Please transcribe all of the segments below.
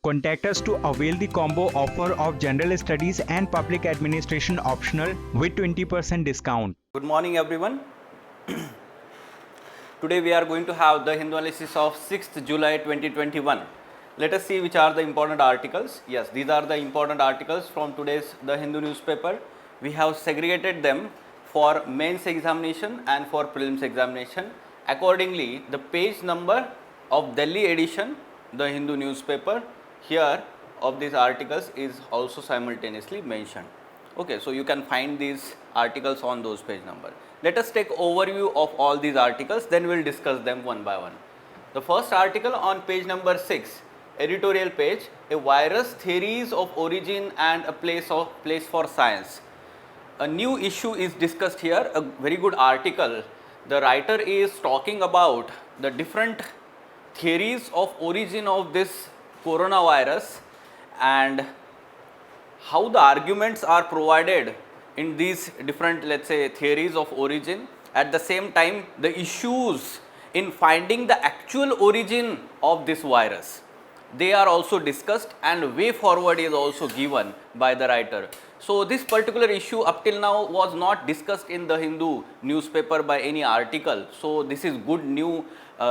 Contact us to avail the combo offer of General Studies and Public Administration optional with 20% discount. Good morning everyone. Today we are going to have the Hindu analysis of 6th July 2021. Let us see which are the important articles. Yes, these are the important articles from today's The Hindu newspaper. We have segregated them for mains examination and for prelims examination. Accordingly, the page number of Delhi edition, The Hindu newspaper, here of these articles is also simultaneously mentioned. Okay, so you can find these articles on those page number. Let us take overview of all these articles, then we will discuss them one by one. The first article on page number 6, editorial page, a virus theories of origin and a place for science. A new issue is discussed here, a very good article. The writer is talking about the different theories of origin of this coronavirus and how the arguments are provided in these different, let's say, theories of origin. At the same time, the issues in finding the actual origin of this virus, they are also discussed, and way forward is also given by the writer. So this particular issue up till now was not discussed in the Hindu newspaper by any article. So this is good new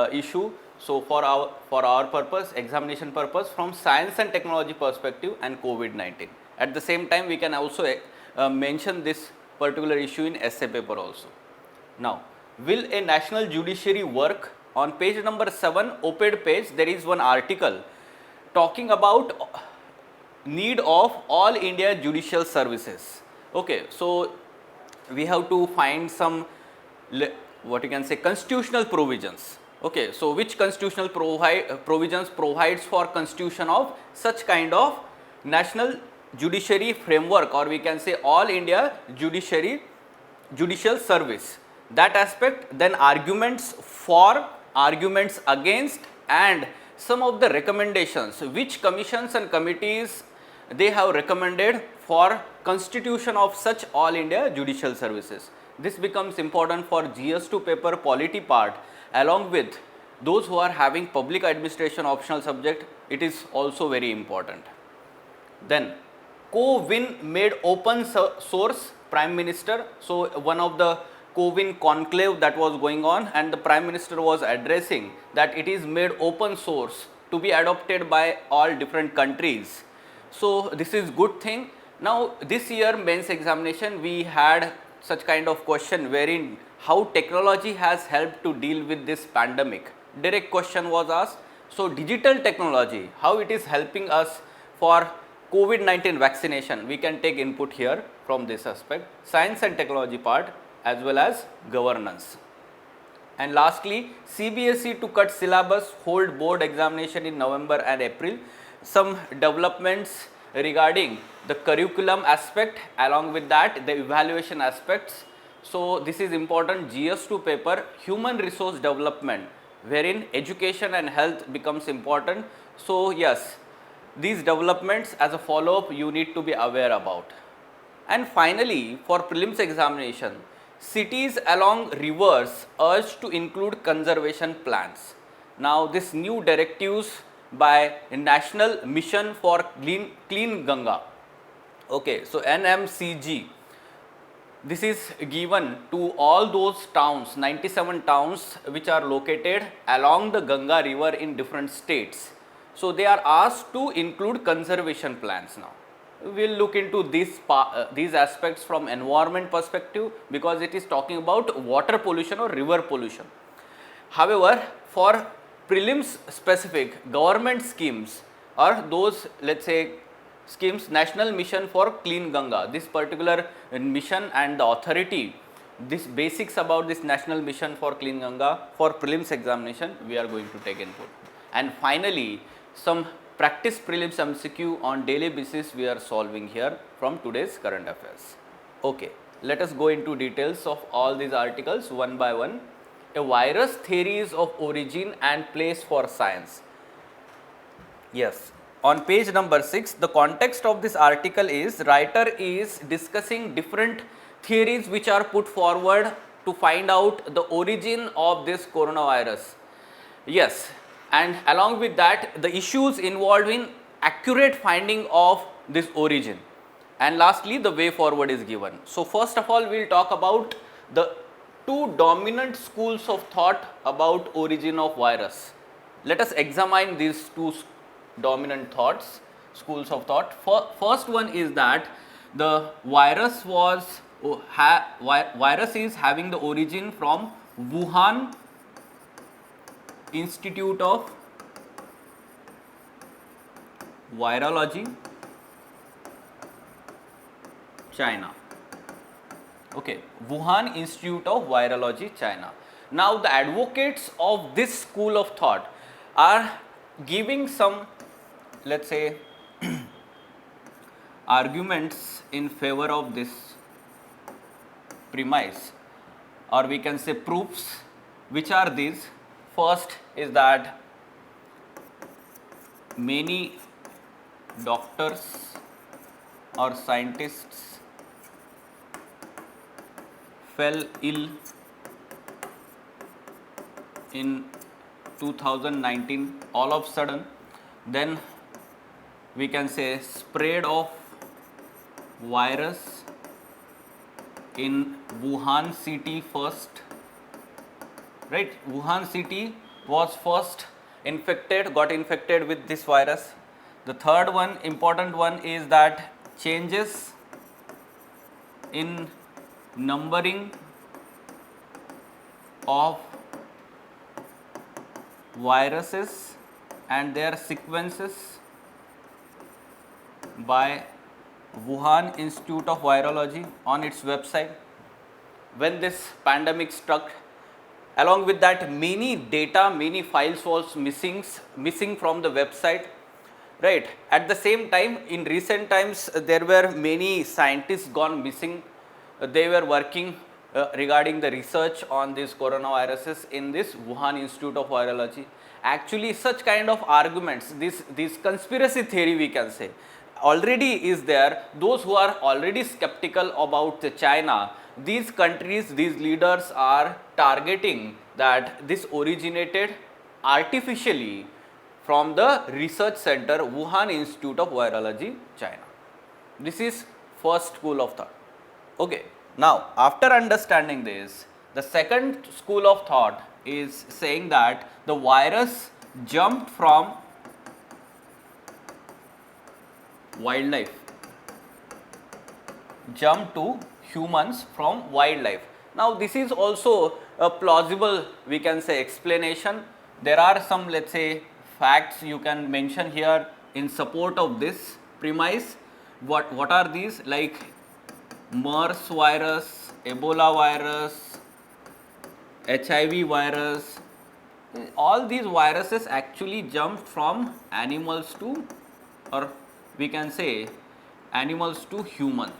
issue. So for our purpose, examination purpose, from science and technology perspective and COVID-19. At the same time, we can also mention this particular issue in essay paper also. Now, will a national judiciary work? On page number 7, op-ed page, there is one article talking about need of all India judicial services. Okay, so we have to find some, what you can say, constitutional provisions. Okay, so which constitutional provisions provides for constitution of such kind of national judiciary framework, or we can say all India judicial service. That aspect, then arguments for, arguments against, and some of the recommendations which commissions and committees they have recommended for constitution of such all India judicial services. This becomes important for GS2 paper polity part, along with those who are having public administration optional subject. It is also very important. Then Co-Win made open source, Prime Minister. So one of the Co-Win conclave that was going on, and the Prime Minister was addressing that it is made open source to be adopted by all different countries. So this is good thing. Now this year mains examination we had such kind of question wherein how technology has helped to deal with this pandemic. Direct question was asked. So digital technology, how it is helping us for COVID-19 vaccination, we can take input here from this aspect, science and technology part as well as governance. And lastly, CBSE to cut syllabus, hold board examination in November and April. Some developments regarding the curriculum aspect, along with that the evaluation aspects. So this is important, GS2 paper, human resource development, wherein education and health becomes important. So yes, these developments as a follow-up you need to be aware about. And finally, for prelims examination, cities along rivers urged to include conservation plans. Now this new directives by National Mission for Clean Ganga. Okay, so NMCG. This is given to all those towns, 97 towns which are located along the Ganga river in different states. So they are asked to include conservation plans now. We will look into these aspects from environment perspective, because it is talking about water pollution or river pollution. However, for prelims specific government schemes or those, let's say, schemes, National Mission for Clean Ganga, this particular mission and the authority, this basics about this National Mission for Clean Ganga, for prelims examination we are going to take input. And finally, some practice prelims MCQ on daily basis we are solving here from today's current affairs. Okay, let us go into details of all these articles one by one. A virus theories of origin and place for science. Yes, on page number 6, the context of this article is writer is discussing different theories which are put forward to find out the origin of this coronavirus. Yes, and along with that the issues involved in accurate finding of this origin. And lastly, the way forward is given. So first of all, we will talk about the two dominant schools of thought about origin of virus. Let us examine these two dominant schools of thought. First one is that the virus is having the origin from Wuhan Institute of Virology, China. Okay, Wuhan Institute of Virology, China. Now the advocates of this school of thought are giving some, let's say, arguments in favor of this premise, or we can say proofs. Which are these? First is that many doctors or scientists fell ill in 2019 all of a sudden. Then we can say spread of virus in Wuhan city first, right? Wuhan city was first got infected with this virus. The third one, important one, is that changes in numbering of viruses and their sequences by Wuhan Institute of Virology on its website. When this pandemic struck, along with that, many data, many files was missing from the website, right? At the same time, in recent times, there were many scientists gone missing. They were working regarding the research on these coronaviruses in this Wuhan Institute of Virology. Actually, such kind of arguments, this conspiracy theory, we can say, already is there. Those who are already skeptical about China, these countries, these leaders are targeting that this originated artificially from the research center Wuhan Institute of Virology, China. This is first school of thought. Okay. Now, after understanding this, the second school of thought is saying that the virus jumped from wildlife, jumped to humans from wildlife. Now, this is also a plausible, we can say, explanation. There are some, let's say, facts you can mention here in support of this premise. What are these? Like MERS virus, Ebola virus, HIV virus, all these viruses actually jumped from animals to, or we can say, animals to human.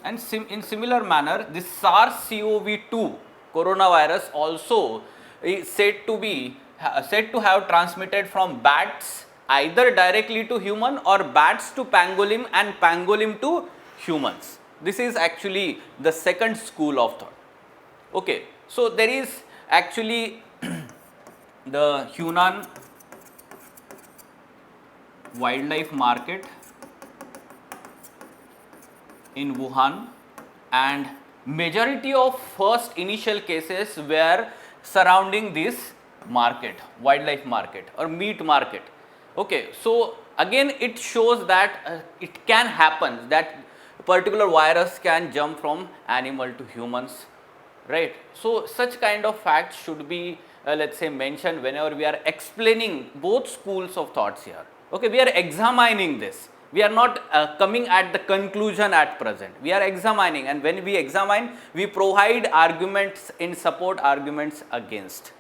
And in similar manner, this SARS-CoV-2 coronavirus also is said to have transmitted from bats either directly to human or bats to pangolin and pangolin to humans. This is actually the second school of thought. Okay, so there is actually the Hunan wildlife market in Wuhan, and majority of first initial cases were surrounding this market, wildlife market or meat market. Okay, so again it shows that it can happen that particular virus can jump from animal to humans, right? So such kind of facts should be let's say mentioned whenever we are explaining both schools of thoughts here. Okay, we are examining this. We are not coming at the conclusion at present. We are examining, and when we examine, we provide arguments in support, arguments against.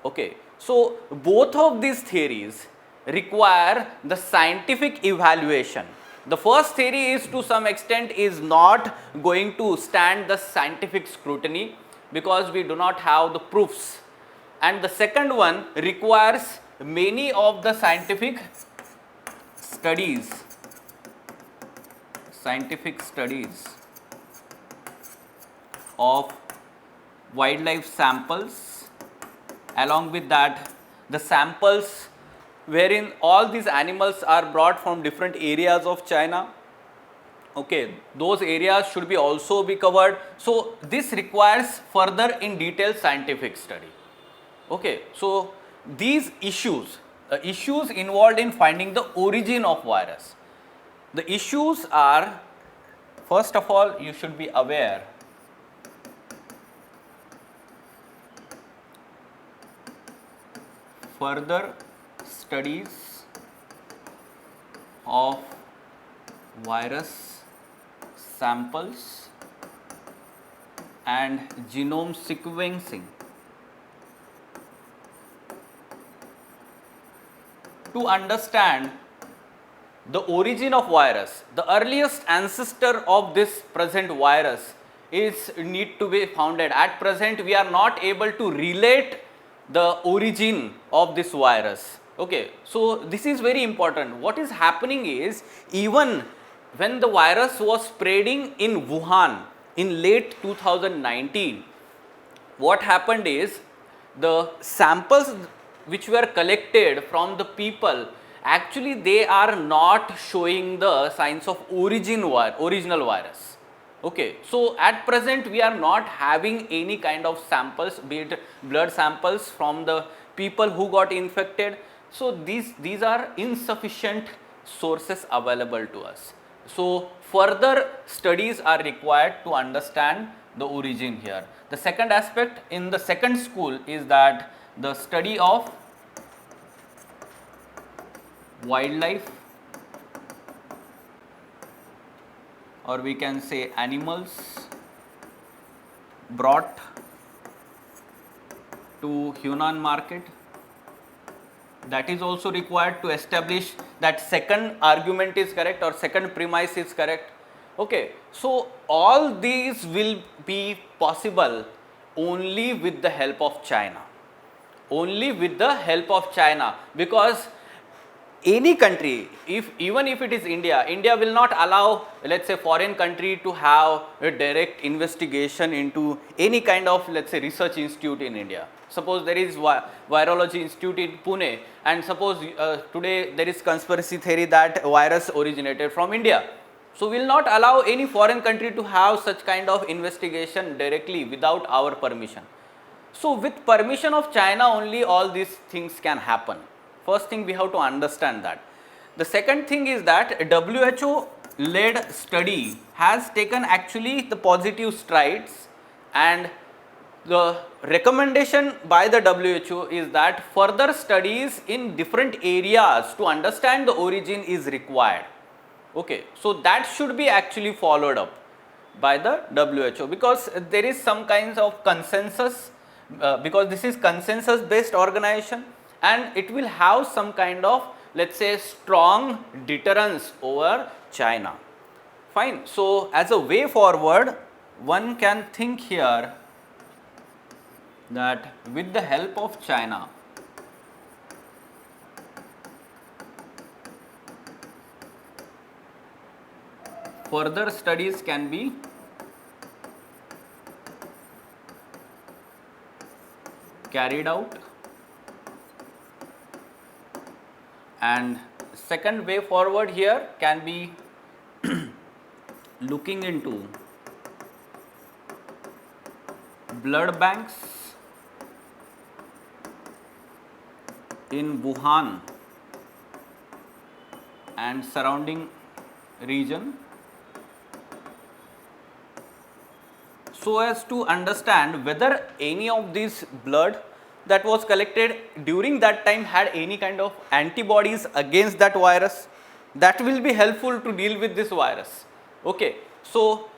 Okay, so both of these theories require the scientific evaluation. The first theory is to some extent is not going to stand the scientific scrutiny because we do not have the proofs, and the second one requires many of the scientific studies of wildlife samples. Along with that, the samples wherein all these animals are brought from different areas of China. Okay, those areas should be also be covered. So this requires further in detail scientific study. Okay, so these issues, issues involved in finding the origin of virus. The issues are, first of all, you should be aware further studies of virus samples and genome sequencing to understand the origin of virus. The earliest ancestor of this present virus is need to be founded. At present, we are not able to relate the origin of this virus. Okay, so this is very important. What is happening is, even when the virus was spreading in Wuhan in late 2019, what happened is the samples which were collected from the people, actually they are not showing the signs of original virus. Okay, so at present we are not having any kind of samples, be it blood samples from the people who got infected. So these are insufficient sources available to us. So further studies are required to understand the origin here. The second aspect in the second school is that the study of wildlife, or we can say animals brought to Hunan market. That is also required to establish that second argument is correct or second premise is correct. Okay, so all these will be possible only with the help of China. Only with the help of China, because any country, even if it is India, India will not allow, let's say, foreign country to have a direct investigation into any kind of, let's say, research institute in India. Suppose there is virology institute in Pune, and suppose today there is conspiracy theory that virus originated from India. So we will not allow any foreign country to have such kind of investigation directly without our permission. So with permission of China only all these things can happen. First thing we have to understand that. The second thing is that WHO led study has taken actually the positive strides, and the recommendation by the WHO is that further studies in different areas to understand the origin is required. Okay, so that should be actually followed up by the WHO, because there is some kinds of consensus, because this is consensus based organization, and it will have some kind of, let's say, strong deterrence over China. Fine. So as a way forward, one can think here that with the help of China, further studies can be carried out. And second way forward here can be looking into blood banks in Wuhan and surrounding region, so as to understand whether any of this blood that was collected during that time had any kind of antibodies against that virus. That will be helpful to deal with this virus. Okay, so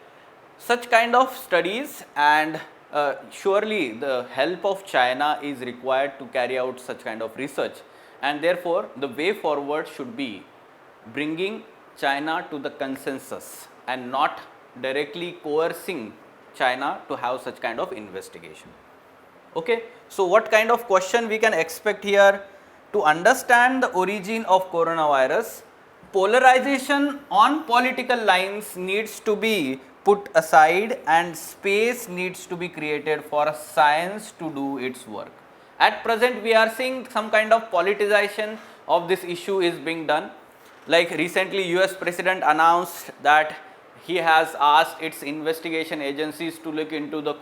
such kind of studies, and surely the help of China is required to carry out such kind of research, and therefore the way forward should be bringing China to the consensus and not directly coercing China to have such kind of investigation. Okay, so what kind of question we can expect here? To understand the origin of coronavirus, polarization on political lines needs to be put aside and space needs to be created for science to do its work. At present we are seeing some kind of politicization of this issue is being done. Like recently US President announced that he has asked its investigation agencies to look into the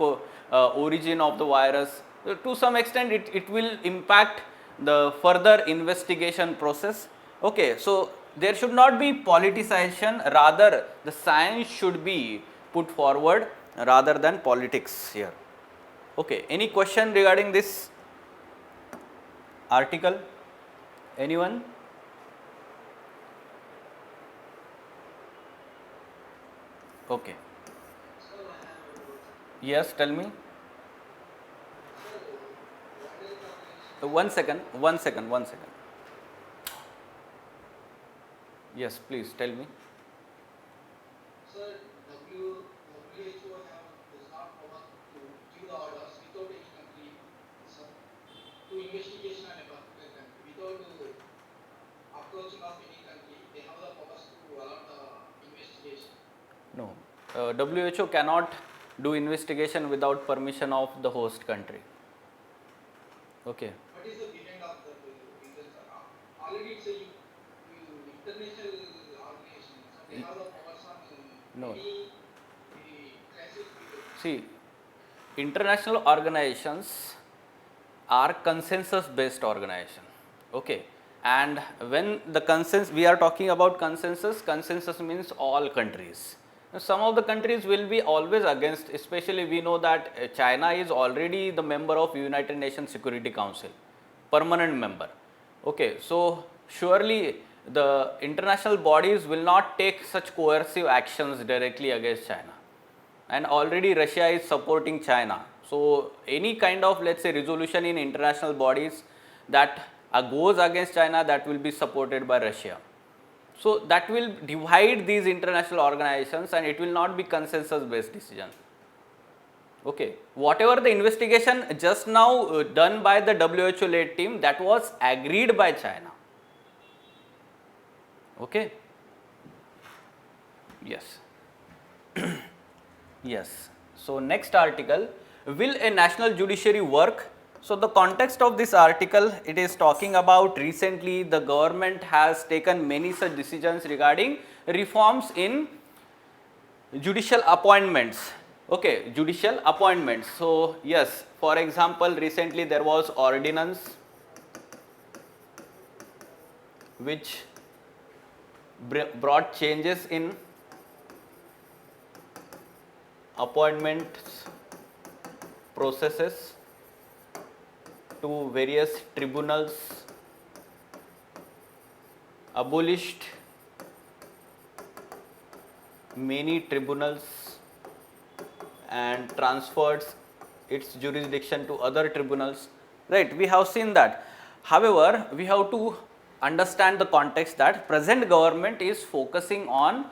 origin of the virus. To some extent it will impact the further investigation process. Okay, so there should not be politicization, rather the science should be put forward rather than politics here. Okay, any question regarding this article? Anyone? Okay. Yes, tell me. One second. Yes, please tell me. Sir, WHO does not power to give the orders without any country, sir, to investigation on a particular country without approaching of any country. They have the powers to allow the investigation. No, WHO cannot do investigation without permission of the host country. Okay. What is the behind of the reason, sir? Already it's a international organization, so they have the powers on No. any crisis period. See, international organizations are consensus based organization. Okay, and when the consensus, we are talking about consensus means all countries. Now, some of the countries will be always against, especially we know that China is already the member of United Nations Security Council, permanent member. Okay, so surely the international bodies will not take such coercive actions directly against China, and already Russia is supporting China. So any kind of, let's say, resolution in international bodies that goes against China, that will be supported by Russia. So that will divide these international organizations and it will not be consensus based decision. Okay, whatever the investigation just now done by the WHO led team, that was agreed by China. Okay. Yes. Yes. So next article, will a national judiciary work? So the context of this article, it is talking about recently the government has taken many such decisions regarding reforms in judicial appointments. Okay, judicial appointments. So yes, for example, recently there was ordinance which brought changes in appointment processes to various tribunals, abolished many tribunals and transferred its jurisdiction to other tribunals, right? We have seen that. However, we have to understand the context that present government is focusing on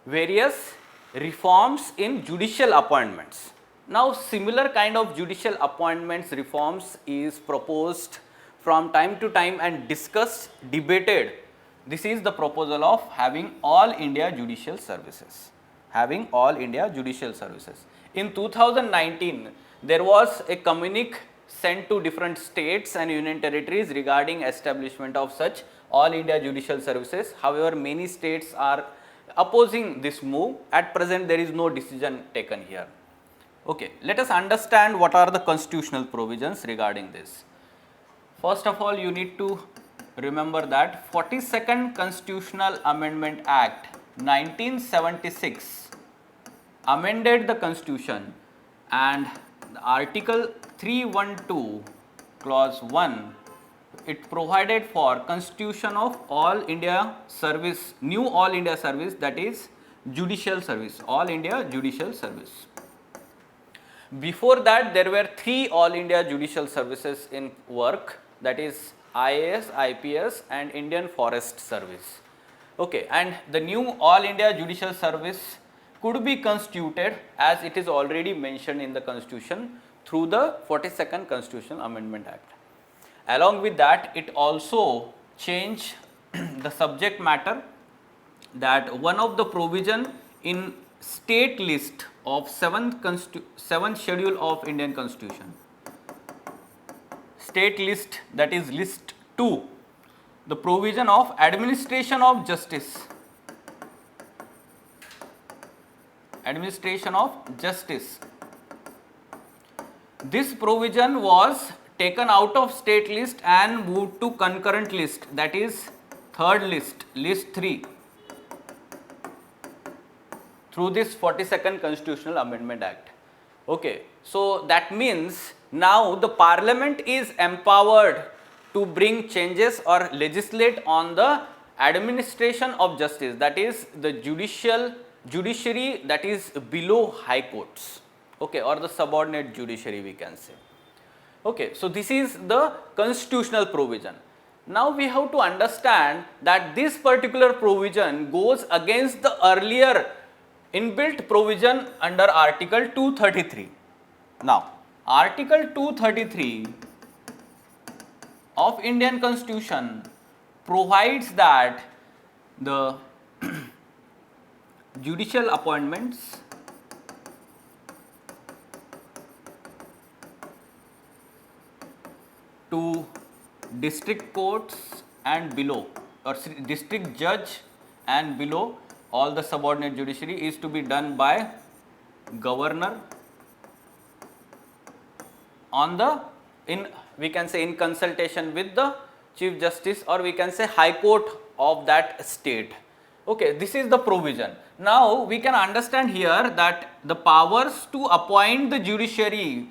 various reforms in judicial appointments. Now, similar kind of judicial appointments reforms is proposed from time to time and discussed, debated. This is the proposal of having all India judicial services. Having all India judicial services. In 2019, there was a communique sent to different states and union territories regarding establishment of such all India judicial services. However, many states are opposing this move. At present, there is no decision taken here. Okay, let us understand what are the constitutional provisions regarding this. First of all, you need to remember that 42nd Constitutional Amendment Act 1976 amended the constitution, and Article 312 clause 1, it provided for constitution of all India service, new all India service, that is judicial service, all India judicial service. Before that, there were 3 all India judicial services in work, that is IAS, IPS and Indian Forest Service. Okay, and the new all India judicial service could be constituted, as it is already mentioned in the constitution, through the 42nd Constitutional Amendment Act. Along with that, it also changed the subject matter, that one of the provision in state list of 7th schedule of Indian Constitution, state list, that is list 2, the provision of administration of justice. Administration of justice. This provision was taken out of state list and moved to concurrent list, that is third list, list 3, through this 42nd Constitutional Amendment Act. Okay, so that means now the Parliament is empowered to bring changes or legislate on the administration of justice, that is the judiciary that is below high courts, okay, or the subordinate judiciary we can say. Okay, so this is the constitutional provision. Now we have to understand that this particular provision goes against the earlier inbuilt provision under Article 233. Now, Article 233 of Indian Constitution provides that the judicial appointments to district courts and below, or district judge and below, all the subordinate judiciary is to be done by governor on the, we can say in consultation with the Chief Justice, or we can say High Court of that state. Okay, this is the provision. Now we can understand here that the powers to appoint the judiciary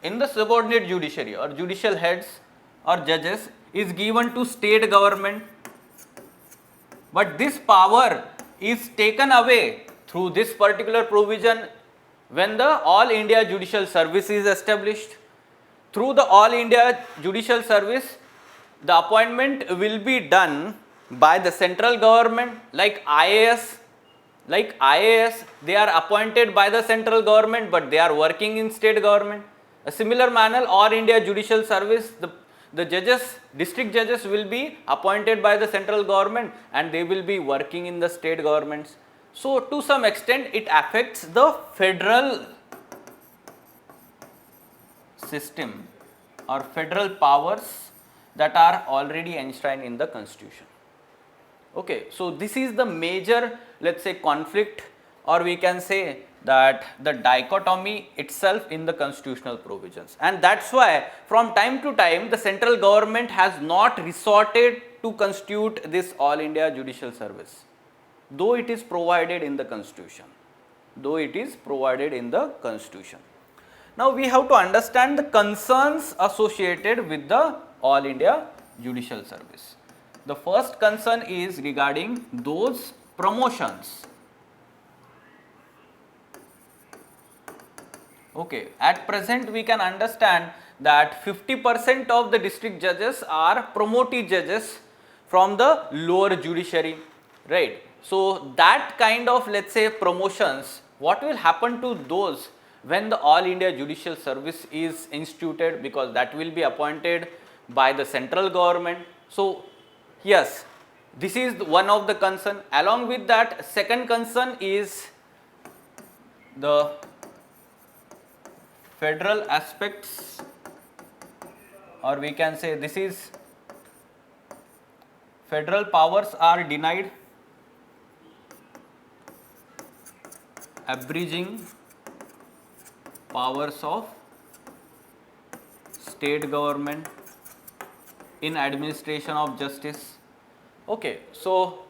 in the subordinate judiciary or judicial heads or judges is given to state government, but this power is taken away through this particular provision when the All India Judicial Service is established. Through the All India Judicial Service, the appointment will be done by the central government, like IAS. Like IAS, they are appointed by the central government, but they are working in state government. A similar manner, All India Judicial Service, the judges, district judges will be appointed by the central government and they will be working in the state governments. So to some extent it affects the federal system or federal powers that are already enshrined in the Constitution. Okay, so this is the major, let's say, conflict, or we can say that the dichotomy itself in the constitutional provisions, and that's why from time to time the central government has not resorted to constitute this All India Judicial Service, though it is provided in the Constitution. Now we have to understand the concerns associated with the All India Judicial Service. The first concern is regarding those promotions. Okay, at present we can understand that 50% of the district judges are promotee judges from the lower judiciary, right? So that kind of, let's say, promotions, what will happen to those when the All India Judicial Service is instituted, because that will be appointed by the central government. So yes, this is one of the concern. Along with that, second concern is the federal aspects, or we can say this is federal powers are denied, abridging powers of state government in administration of justice. Okay, so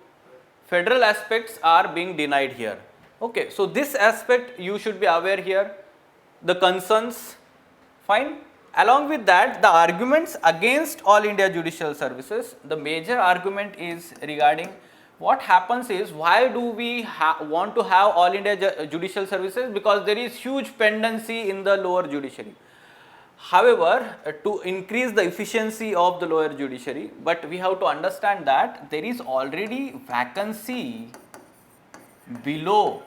federal aspects are being denied here. Okay, so this aspect you should be aware here, the concerns, fine. Along with that, the arguments against All India Judicial Services, the major argument is regarding what happens is, why do we want to have All India Judicial Services? Because there is huge pendency in the lower judiciary. However, to increase the efficiency of the lower judiciary, but we have to understand that there is already vacancy below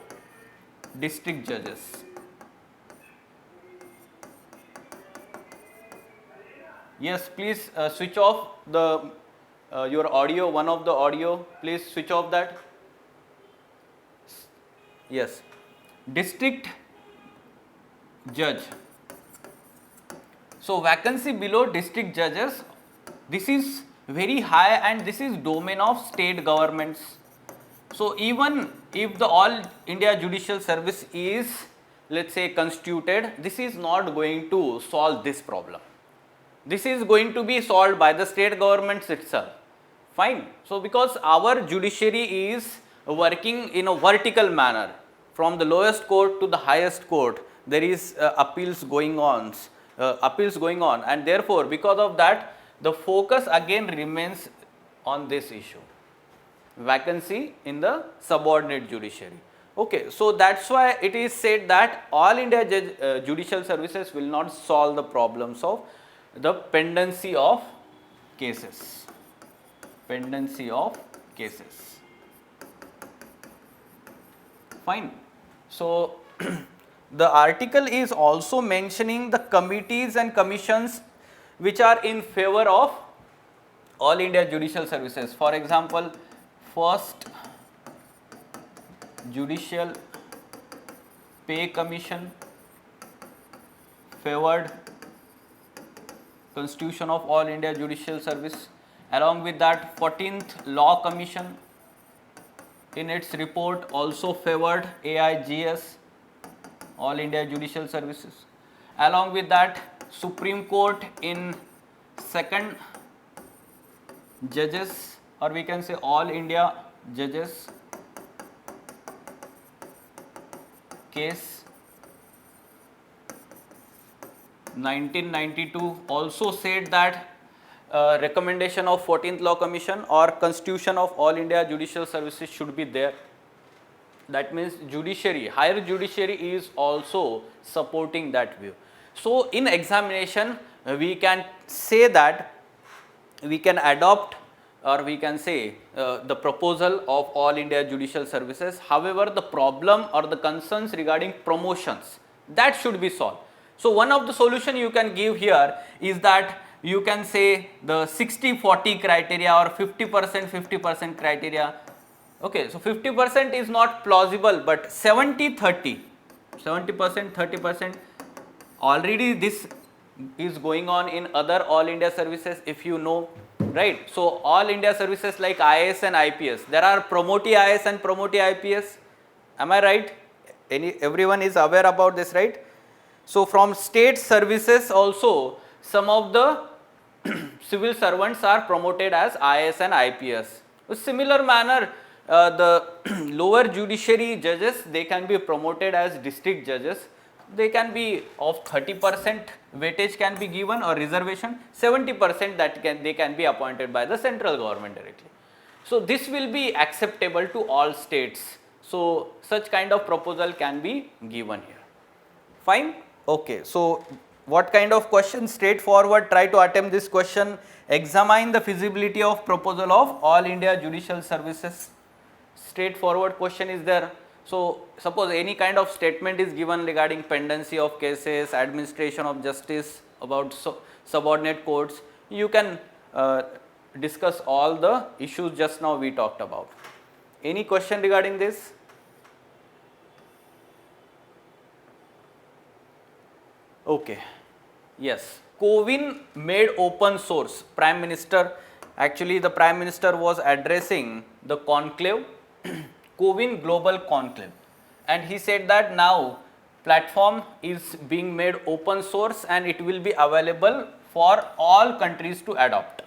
district judges. Yes, please switch off the your audio, one of the audio, please switch off that. Yes, district judge. So vacancy below district judges, this is very high, and this is domain of state governments. So even if the All India Judicial Service is, let's say, constituted, this is not going to solve this problem. This is going to be solved by the state governments itself. Fine. So because our judiciary is working in a vertical manner, from the lowest court to the highest court, there is appeals going on, and therefore because of that, the focus again remains on this issue, vacancy in the subordinate judiciary. Okay, so that's why it is said that All India Judicial Services will not solve the problems of the pendency of cases. Pendency of cases. Fine. So the article is also mentioning the committees and commissions which are in favor of All India Judicial Services. For example, First Judicial Pay Commission favored constitution of All India Judicial Service. Along with that, 14th Law Commission in its report also favored AIGS, All India Judicial Services. Along with that, Supreme Court in second judges, or we can say All India Judges case 1992 also said that recommendation of 14th Law Commission or constitution of All India Judicial Services should be there. That means judiciary, higher judiciary is also supporting that view. So in examination, we can say that we can adopt, or we can say the proposal of All India Judicial Services. However, the problem or the concerns regarding promotions, that should be solved. So one of the solution you can give here is that you can say the 60-40 criteria or 50% criteria. Okay, so 50% is not plausible, but 70-30, 70%, 30%, already this is going on in other All India services, if you know, right? So All India services like IAS and IPS, there are promotee IAS and promotee IPS. Am I right? Everyone is aware about this, right? So from state services also, some of the civil servants are promoted as IAS and IPS. In similar manner, the lower judiciary judges, they can be promoted as district judges. They can be of 30% weightage can be given or reservation, 70% that they can be appointed by the central government directly. So this will be acceptable to all states. So such kind of proposal can be given here. Fine. Okay. So what kind of question? Straightforward, try to attempt this question. Examine the feasibility of proposal of All India Judicial Services. Straightforward question is there. So suppose any kind of statement is given regarding pendency of cases, administration of justice, about subordinate courts, you can discuss all the issues just now we talked about. Any question regarding this? Okay. Yes, CoWIN made open source. Prime Minister, actually the Prime Minister was addressing the conclave, CoWIN Global Conclave, and he said that now platform is being made open source and it will be available for all countries to adopt.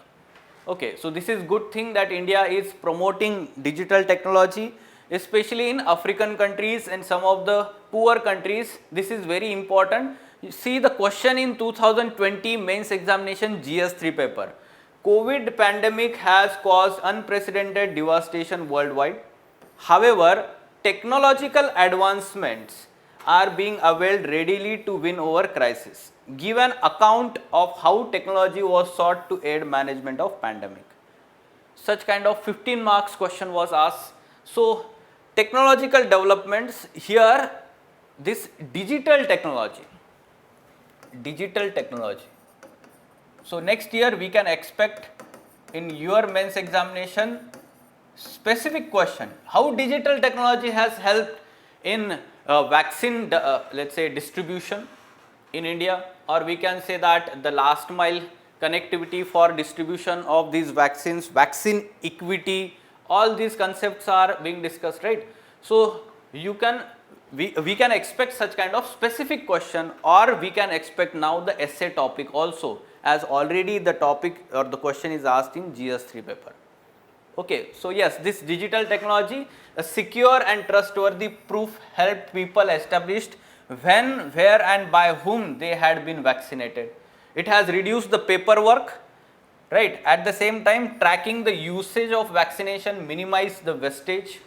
Okay, so this is good thing that India is promoting digital technology, especially in African countries and some of the poor countries. This is very important. You see the question in 2020 mains examination GS3 paper. COVID pandemic has caused unprecedented devastation worldwide. However, technological advancements are being availed readily to win over crisis. Give an account of how technology was sought to aid management of pandemic. Such kind of 15 marks question was asked. So technological developments here, this digital technology. So next year we can expect in your mains examination specific question, how digital technology has helped in vaccine let's say distribution in India, or we can say that the last mile connectivity for distribution of these vaccines, vaccine equity, all these concepts are being discussed, right? So you can, we can expect such kind of specific question, or we can expect now the essay topic also, as already the topic or the question is asked in GS3 paper. Okay, so yes, this digital technology, a secure and trustworthy proof helped people establish when, where and by whom they had been vaccinated. It has reduced the paperwork, right? At the same time, tracking the usage of vaccination, minimize the wastage.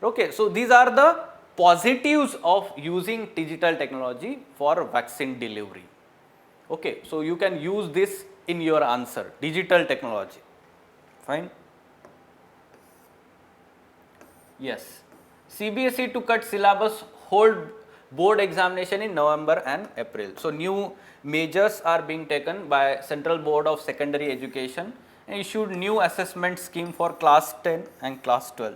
Okay, so these are the positives of using digital technology for vaccine delivery. Okay, so you can use this in your answer, digital technology. Fine. Yes, CBSE to cut syllabus, hold board examination in November and April. So new measures are being taken by Central Board of Secondary Education and issued new assessment scheme for class 10 and class 12.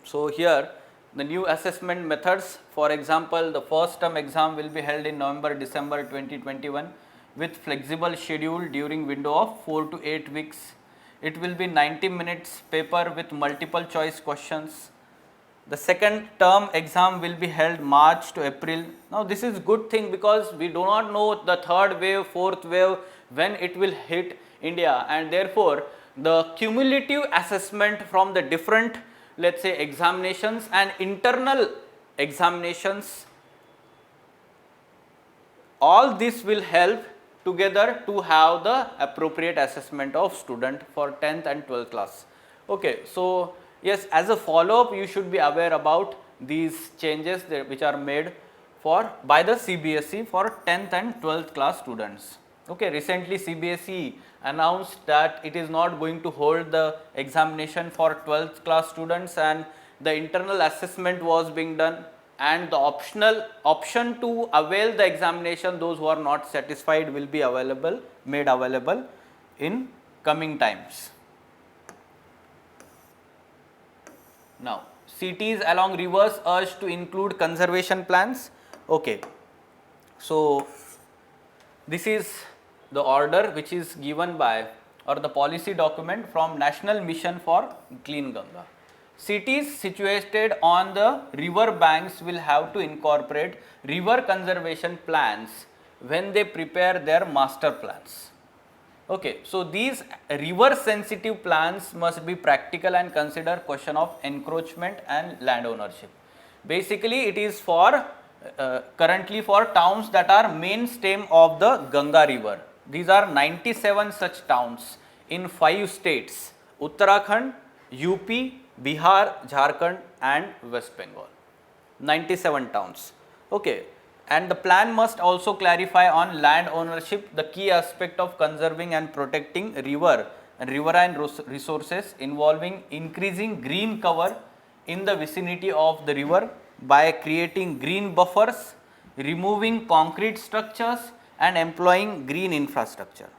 So here the new assessment methods, for example, the first term exam will be held in November, December 2021 with flexible schedule during window of 4 to 8 weeks. It will be 90 minutes paper with multiple choice questions. The second term exam will be held March to April. Now this is good thing because we do not know the third wave, fourth wave when it will hit India, and therefore the cumulative assessment from the different, let's say, examinations and internal examinations, all this will help together to have the appropriate assessment of student for 10th and 12th class. Okay, so yes, as a follow up you should be aware about these changes which are made for by the CBSE for 10th and 12th class students. Okay, recently CBSE announced that it is not going to hold the examination for 12th class students, and the internal assessment was being done, and the option to avail the examination, those who are not satisfied, will be made available in coming times. Now, cities along rivers urged to include conservation plans. Okay, so this is the order which is given by, or the policy document from National Mission for Clean Ganga. Cities situated on the river banks will have to incorporate river conservation plans when they prepare their master plans. Okay, so these river sensitive plans must be practical and consider question of encroachment and land ownership. Basically, it is for currently for towns that are main stem of the Ganga river. These are 97 such towns in 5 states: Uttarakhand, UP, Bihar, Jharkhand and West Bengal. 97 towns. Okay, and the plan must also clarify on land ownership, the key aspect of conserving and protecting river and riverine resources, involving increasing green cover in the vicinity of the river by creating green buffers, removing concrete structures and employing green infrastructure.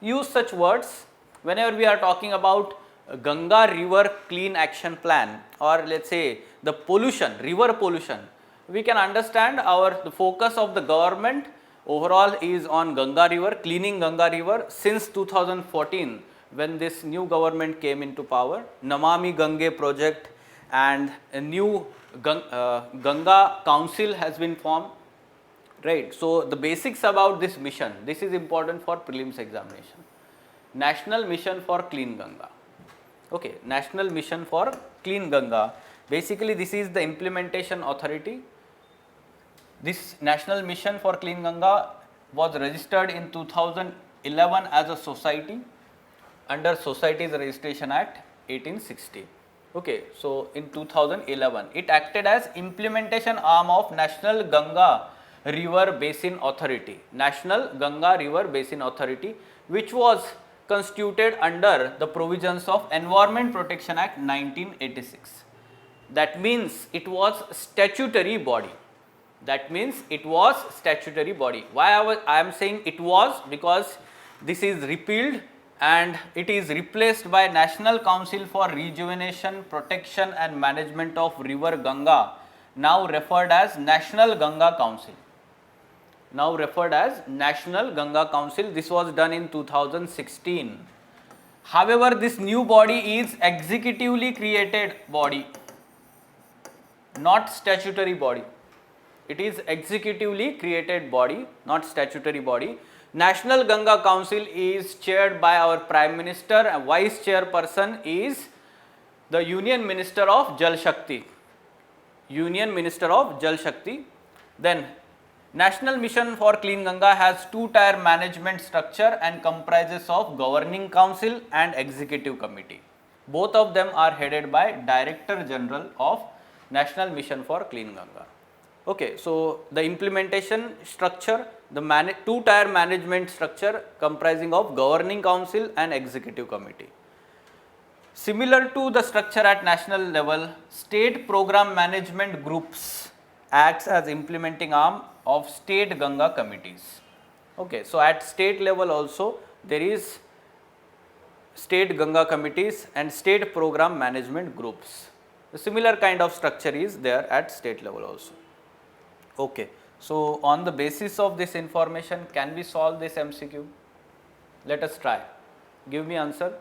Use such words whenever we are talking about Ganga river clean action plan, or let's say the pollution, river pollution. We can understand the focus of the government overall is on Ganga river, cleaning Ganga river since 2014 when this new government came into power. Namami Gange project and a new Ganga council has been formed, right. So the basics about this mission, this is important for prelims examination. National Mission for Clean Ganga. Okay, National Mission for Clean Ganga. Basically, this is the implementation authority. This National Mission for Clean Ganga was registered in 2011 as a society under Societies Registration Act 1860. Okay, so in 2011, it acted as implementation arm of National Ganga River Basin Authority, National Ganga River Basin Authority, which was constituted under the provisions of Environment Protection Act 1986. That means it was statutory body. That means it was statutory body. Why I am saying it was, because this is repealed and it is replaced by National Council for Rejuvenation, Protection and Management of River Ganga, now referred as National Ganga Council. now referred as National Ganga Council. This was done in 2016. However, this new body is executively created body, not statutory body. It is executively created body, not statutory body. National Ganga Council is chaired by our Prime Minister, and Vice Chairperson is the Union Minister of Jal Shakti. Union Minister of Jal Shakti. Then National Mission for Clean Ganga has two-tier management structure and comprises of Governing Council and Executive Committee. Both of them are headed by Director General of National Mission for Clean Ganga. Okay, so the implementation structure, the two-tier management structure comprising of Governing Council and Executive Committee. Similar to the structure at national level, state program management groups acts as implementing arm of state Ganga committees. Okay, so at state level also there is state Ganga committees and state program management groups. A similar kind of structure is there at state level also. Okay, so on the basis of this information, can we solve this MCQ? Let us try. Give me answer.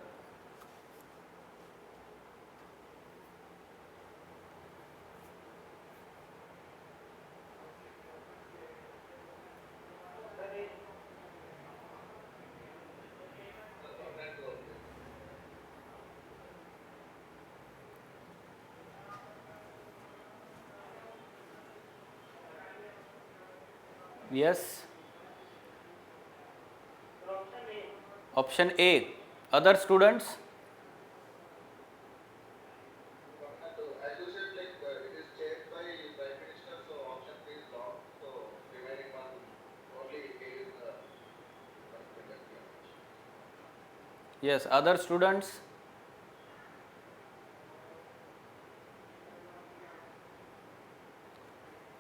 Yes. Option A. Other students? As you said, like it is chaired by Prime Minister, so option B is wrong. So remaining one only A is the Yes. Other students?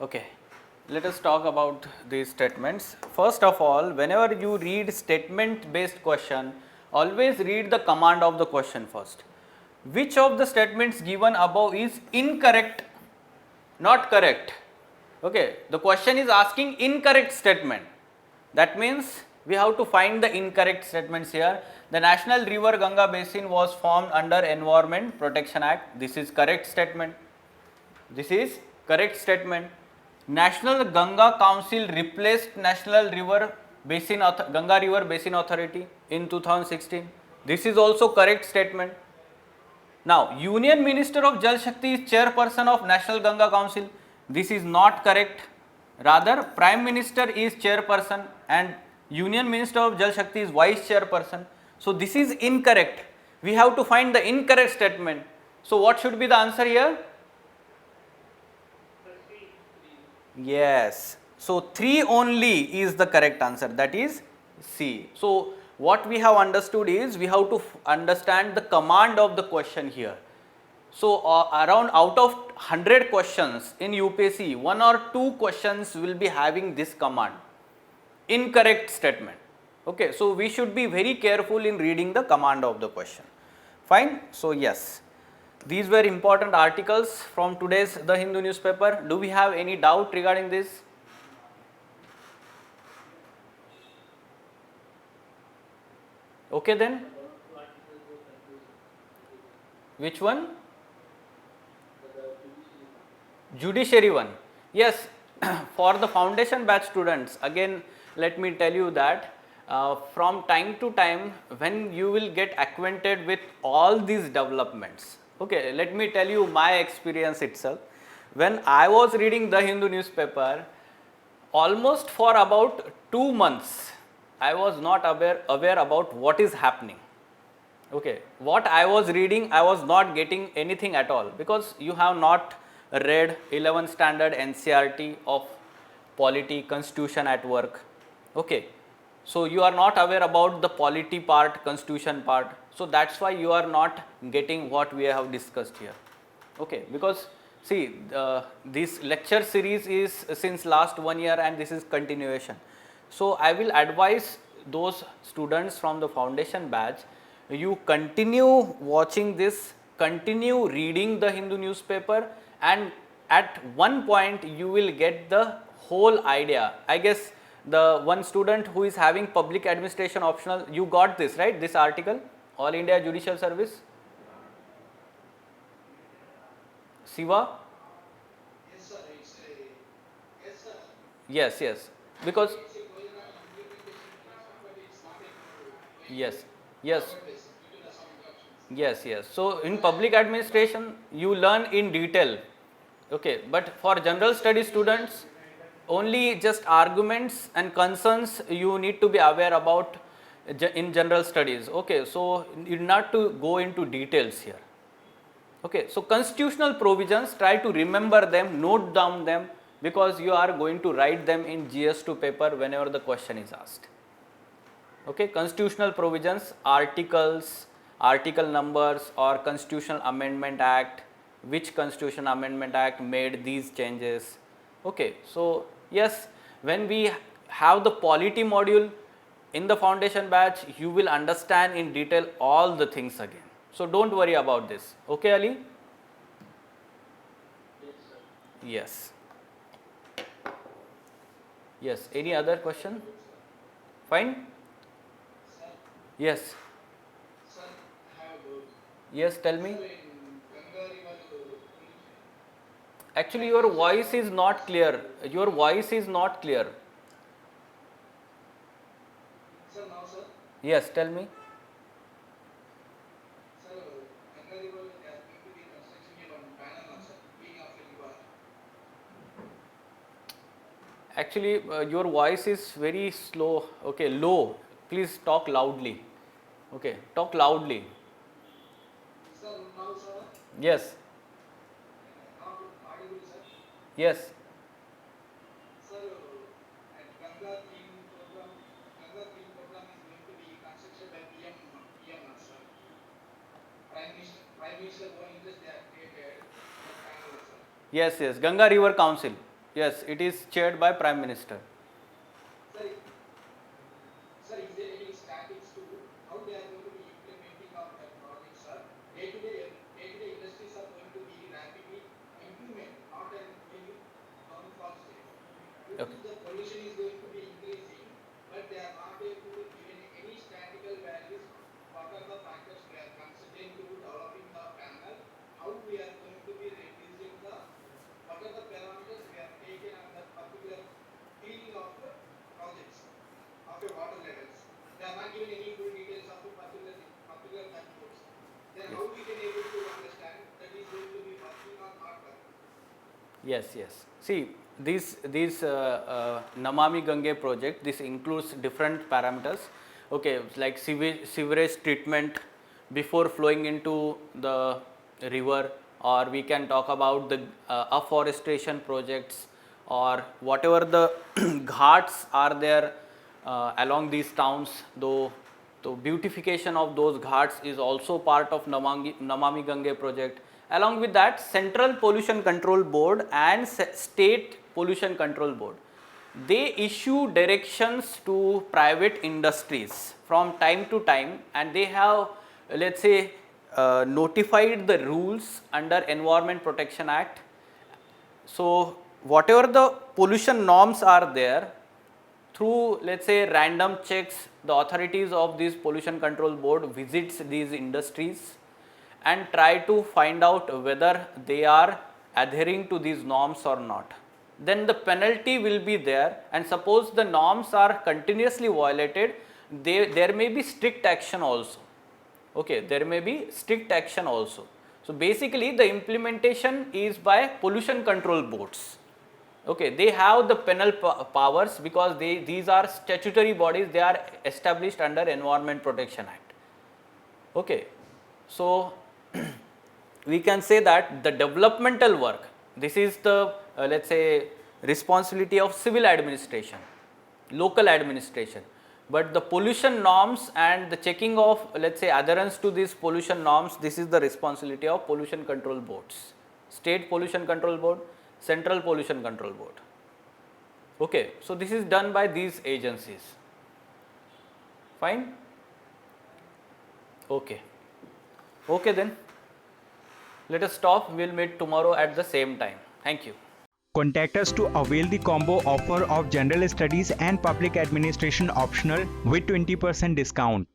Okay. Let us talk about these statements. First of all, whenever you read statement based question, always read the command of the question first. Which of the statements given above is incorrect, not correct? Okay, the question is asking incorrect statement. That means we have to find the incorrect statements here. The National River Ganga Basin was formed under Environment Protection Act. This is correct statement. This is correct statement. National Ganga Council replaced National River Basin Ganga River Basin Authority in 2016. This is also correct statement. Now, Union Minister of Jal Shakti is chairperson of National Ganga Council. This is not correct. Rather, Prime Minister is chairperson and Union Minister of Jal Shakti is vice chairperson. So, this is incorrect. We have to find the incorrect statement. So, what should be the answer here? Yes. So, 3 only is the correct answer, that is C. So, what we have understood is we have to understand the command of the question here. So, around out of 100 questions in UPSC, 1 or 2 questions will be having this command, incorrect statement. Okay. So, we should be very careful in reading the command of the question. Fine. So, yes. These were important articles from today's The Hindu newspaper. Do we have any doubt regarding this? Okay then. Which one? Judiciary one. Yes, for the foundation batch students, again let me tell you that from time to time when you will get acquainted with all these developments. Okay, let me tell you my experience itself. When I was reading The Hindu newspaper, almost for about 2 months, I was not aware about what is happening. Okay, what I was reading, I was not getting anything at all, because you have not read 11th standard NCERT of polity, constitution at work. Okay, so you are not aware about the polity part, constitution part. So that's why you are not getting what we have discussed here. Okay, because see, this lecture series is since last 1 year and this is continuation. So I will advise those students from the foundation batch, you continue watching this, continue reading the Hindu newspaper, and at one point you will get the whole idea. I guess the one student who is having public administration optional, you got this, right? This article, All India Judicial Service. Siva? Yes, sir. Yes, sir. Yes, yes. Because It's a going on implementation, but it's not a yes, yes. due to some interruptions. Yes, yes. So in public administration, you learn in detail. Okay, but for general study students, only just arguments and concerns you need to be aware about in general studies. Okay, so you not to go into details here. Okay, so constitutional provisions, try to remember them, note down them, because you are going to write them in GS2 paper whenever the question is asked. Okay, constitutional provisions, articles, article numbers, or Constitutional Amendment Act, which Constitutional Amendment Act made these changes. Okay, so yes, when we have the polity module in the foundation batch, you will understand in detail all the things again. So don't worry about this. Okay, Ali? Yes. Yes. Any other question? Fine? Yes. Sir, I have a doubt. Yes, tell me. Sir, in Ganga River, Actually, your voice is not clear. Your voice is not clear. sir, now, sir, Yes, tell me. sir, Ganga River has been to be construction on panel, now, sir, being of a river. Actually, your voice is very slow. Okay, low. Please talk loudly. Okay, talk loudly. Sir, now, sir, Yes, not audible, sir. yes. Sir, at Ganga Clean program is going to be constructed by PM, now, sir. Prime Minister own interest they have created the panel, sir. Yes, yes. Ganga River Council. Yes, it is chaired by Prime Minister. Sir, sir, is there any statics to how they are going to be implementing of that project, sir? Day-to-day industries are going to be rapidly implement, not an downfall stage. Due to Okay. the pollution is going to be increasing, but they are not able to give any statistical values. What are the factors we are considering to developing the panel? How we are going to be reducing the, what are the parameters we have taken on that particular cleaning of the projects of a water levels. They are not giving any full details of a particular controls. Then how we can able to understand that is going to be working or not working? Yes, yes. See, this Namami Gange project, this includes different parameters. Okay, like sewerage treatment before flowing into the river, or we can talk about the afforestation projects, or whatever the ghats are there along these towns. Though beautification of those ghats is also part of Namami Gange project. Along with that, Central Pollution Control Board and State Pollution Control Board, they issue directions to private industries from time to time, and they have, let's say, notified the rules under Environment Protection Act. So whatever the pollution norms are there, through, let's say, random checks, the authorities of this pollution control board visits these industries and try to find out whether they are adhering to these norms or not. Then the penalty will be there, and suppose the norms are continuously violated, there may be strict action also. Okay, there may be strict action also. So basically the implementation is by pollution control boards. Okay, they have the penal powers because these are statutory bodies, they are established under Environment Protection Act. Okay, so we can say that the developmental work, this is the let's say responsibility of civil administration, local administration, but the pollution norms and the checking of, let's say, adherence to these pollution norms, this is the responsibility of pollution control boards, State Pollution Control Board, Central Pollution Control Board. Okay, so this is done by these agencies. Fine? Okay. Okay then. Let us stop. We will meet tomorrow at the same time. Thank you. Contact us to avail the combo offer of General Studies and Public Administration optional with 20% discount.